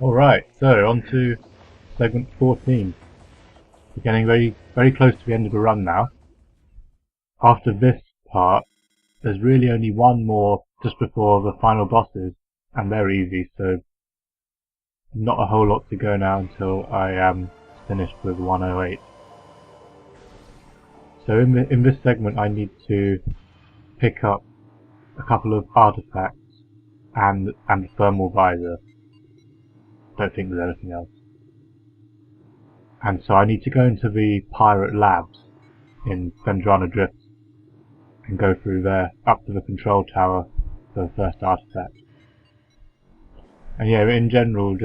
Alright, so on to segment 14. We're getting very close to the end of the run now. After this part, there's really only one more just before the final bosses, and they're easy, so not a whole lot to go now until I am finished with 108. So in this segment I need to pick up a couple of artifacts and the thermal visor. Don't think there's anything else. And so I need to go into the pirate labs in Fendrana Drift and go through there up to the control tower for the first artifact. And yeah, in general,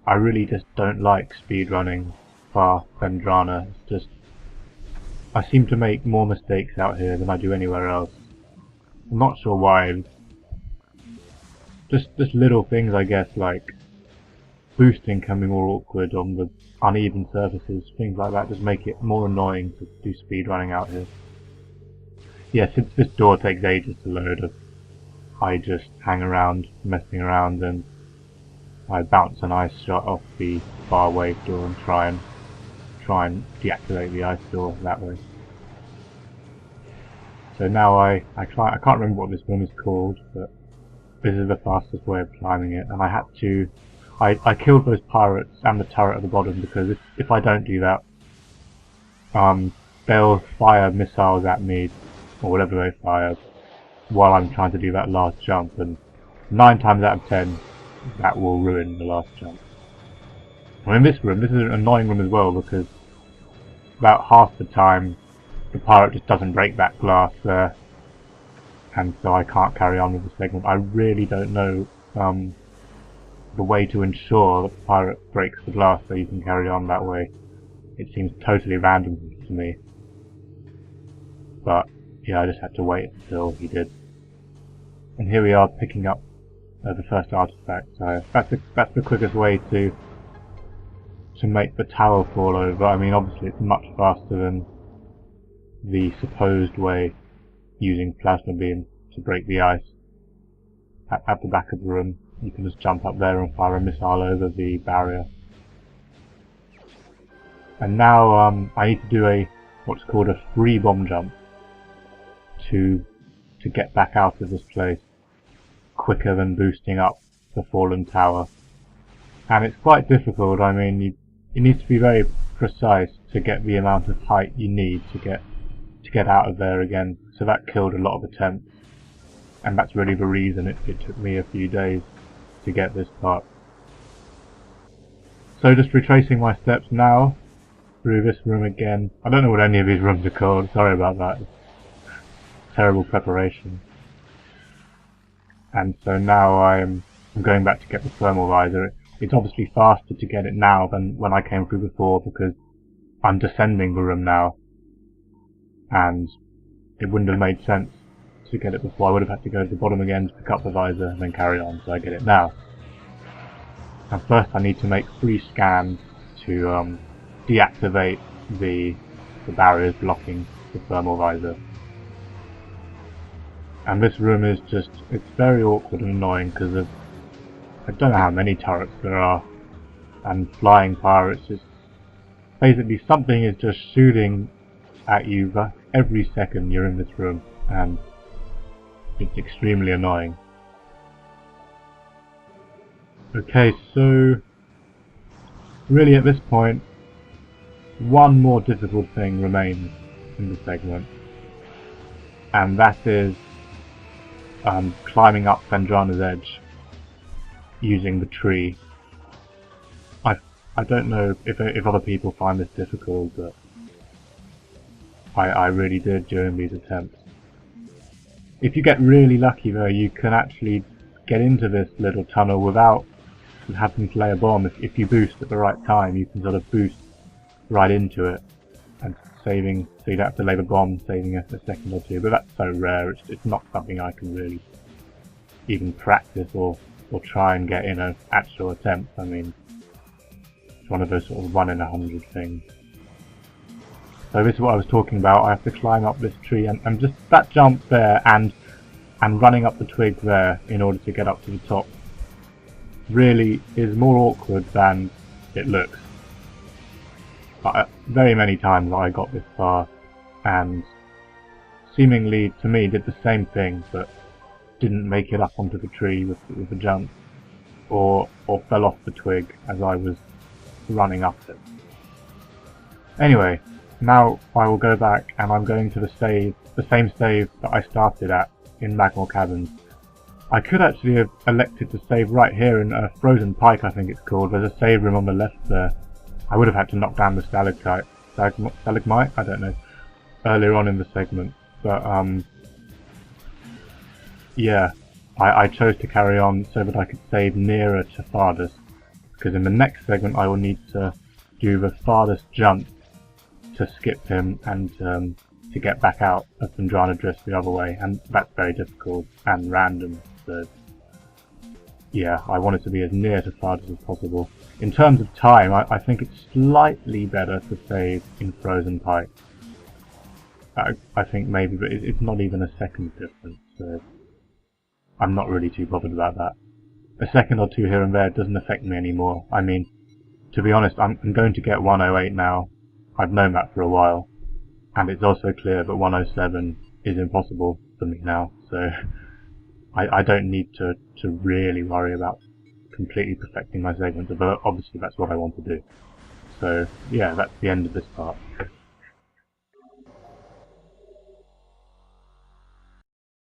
I really just don't like speedrunning far Fendrana. It's just, I seem to make more mistakes out here than I do anywhere else. I'm not sure why. Just little things, I guess, like boosting can be more awkward on the uneven surfaces, things like that just make it more annoying to do speedrunning out here. Yeah, since this door takes ages to load, I just hang around, messing around, and I bounce an ice shot off the far wave door and try and deactivate the ice door that way. So now I can't remember what this room is called, but this is the fastest way of climbing it, and I killed those pirates and the turret at the bottom because if I don't do that, they'll fire missiles at me, or whatever they fire, while I'm trying to do that last jump, and 9 times out of 10, that will ruin the last jump. And in this room, this is an annoying room as well, because about half the time, the pirate just doesn't break that glass there, and so I can't carry on with the segment. I really don't know the way to ensure that the pirate breaks the glass so you can carry on that way. It seems totally random to me. But yeah, I just had to wait until he did. And here we are picking up the first artifact. So that's the quickest way to make the tower fall over. I mean, obviously it's much faster than the supposed way using plasma beam to break the ice. At the back of the room, you can just jump up there and fire a missile over the barrier. And now I need to do what's called a free bomb jump to get back out of this place quicker than boosting up the fallen tower. And it's quite difficult. I mean, you need to be very precise to get the amount of height you need to get out of there again. So that killed a lot of attempts. And that's really the reason it took me a few days to get this part. So just retracing my steps now through this room again. I don't know what any of these rooms are called, sorry about that. Terrible preparation. And so now I'm going back to get the thermal visor. It's obviously faster to get it now than when I came through before because I'm descending the room now. And it wouldn't have made sense to get it before. I would have had to go to the bottom again to pick up the visor and then carry on, so I get it now. And first I need to make 3 scans to deactivate the barriers blocking the thermal visor. And this room is it's very awkward and annoying because I don't know how many turrets there are, and flying pirates is basically something is just shooting at you every second you're in this room, and it's extremely annoying. Okay, so really at this point, one more difficult thing remains in the segment, and that is climbing up Fendrana's edge using the tree. I don't know if other people find this difficult, but I really did during these attempts. If you get really lucky though, you can actually get into this little tunnel without having to lay a bomb. If you boost at the right time, you can sort of boost right into it, and so you don't have to lay the bomb, saving a second or two. But that's so rare, it's not something I can really even practice or try and get in an actual attempt. I mean, it's one of those sort of 1 in 100 things. So this is what I was talking about. I have to climb up this tree and just that jump there and running up the twig there in order to get up to the top really is more awkward than it looks. Very many times I got this far and seemingly to me did the same thing but didn't make it up onto the tree with the jump, or fell off the twig as I was running up it. Anyway, now I will go back and I'm going to the same save that I started at in Magmore Caverns. I could actually have elected to save right here in Frozen Pike, I think it's called. There's a save room on the left there. I would have had to knock down the stalagmite, I don't know, earlier on in the segment. But yeah, I chose to carry on so that I could save nearer to farthest, because in the next segment I will need to do the farthest jump to skip him and to get back out of Phendrana Drift the other way, and that's very difficult and random, so yeah, I want it to be as near to farthest as possible. In terms of time, I think it's slightly better to save in Frozen Pike. I think maybe, but it's not even a second difference, so I'm not really too bothered about that. A second or two here and there doesn't affect me anymore. I mean, to be honest, I'm going to get 108 now. I've known that for a while. And it's also clear that 107 is impossible for me now, so I don't need to really worry about completely perfecting my segments, but obviously that's what I want to do. So yeah, that's the end of this part.